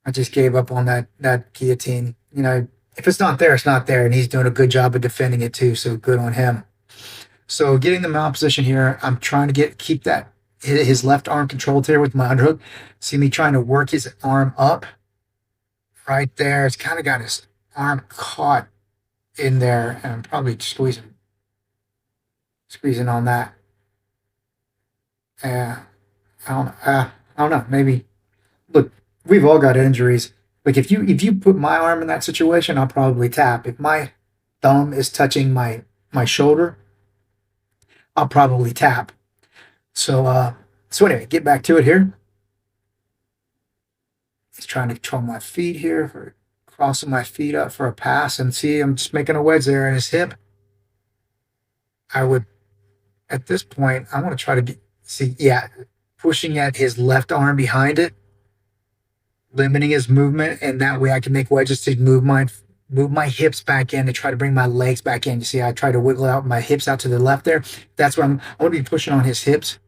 I just gave up on that guillotine. You know, if it's not there, it's not there, and he's doing a good job of defending it too. So good on him. So getting the mount position here, I'm trying to keep that his left arm controlled here with my underhook. See me trying to work his arm up right there. It's kind of got his arm caught in there, and I'm probably squeezing on that. Yeah, I don't know. Maybe look, we've all got injuries. Like if you put my arm in that situation, I'll probably tap. If my thumb is touching my shoulder, I'll probably tap. So anyway, get back to it here. He's trying to control my feet here for crossing my feet up for a pass, and see, I'm just making a wedge there in his hip. I would at this point, I want to try to see, yeah, pushing at his left arm behind it, limiting his movement, and that way I can make wedges to move my hips back in to try to bring my legs back in. You see, I try to wiggle out my hips out to the left there. That's what I want to be pushing on his hips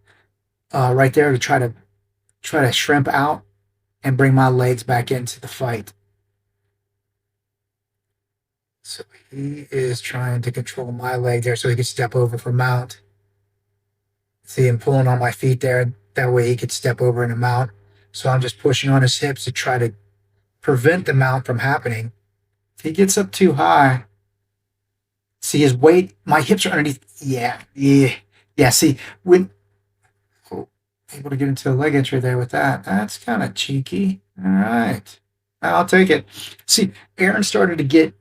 right there to try to shrimp out and bring my legs back into the fight. So he is trying to control my leg there so he could step over for mount. See him pulling on my feet there. That way he could step over in a mount. So I'm just pushing on his hips to try to prevent the mount from happening. If he gets up too high, see his weight, my hips are underneath. Yeah. See, when oh, able to get into a leg entry there with that. That's kind of cheeky. All right. I'll take it. See, Aaron started to get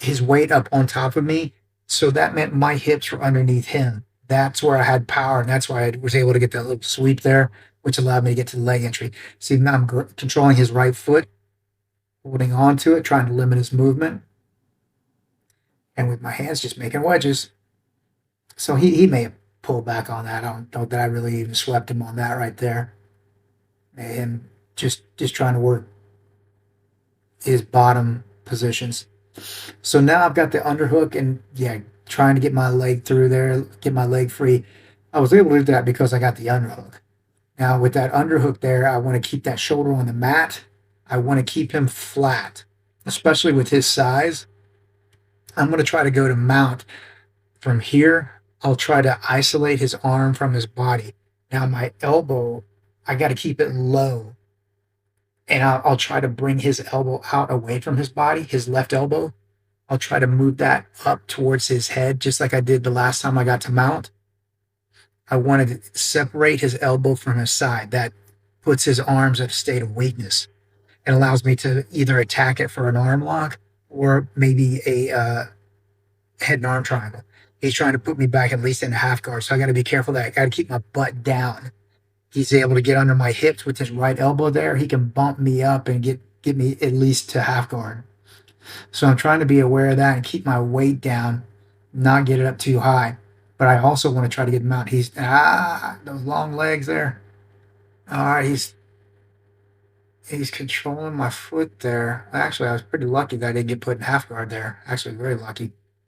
his weight up on top of me. So that meant my hips were underneath him. That's where I had power, and that's why I was able to get that little sweep there, which allowed me to get to the leg entry. See, now I'm controlling his right foot, holding on to it, trying to limit his movement, and with my hands just making wedges. So he may have pulled back on that. I don't know that I really even swept him on that right there. And just trying to work his bottom positions. So now I've got the underhook and yeah, trying to get my leg through there, get my leg free. I was able to do that because I got the underhook. Now with that underhook there, I want to keep that shoulder on the mat. I want to keep him flat, especially with his size. I'm going to try to go to mount from here. I'll try to isolate his arm from his body. Now my elbow, I got to keep it low. And I'll try to bring his elbow out away from his body, his left elbow. I'll try to move that up towards his head, just like I did the last time I got to mount. I wanted to separate his elbow from his side. That puts his arms at a state of weakness. It allows me to either attack it for an arm lock or maybe a head and arm triangle. He's trying to put me back at least in a half guard, so I got to be careful that I got to keep my butt down. He's able to get under my hips with his right elbow there. He can bump me up and get me at least to half guard. So I'm trying to be aware of that and keep my weight down, not get it up too high. But I also want to try to get him out. He's those long legs there. All right, he's controlling my foot there. Actually, I was pretty lucky that I didn't get put in half guard there. Actually, very lucky.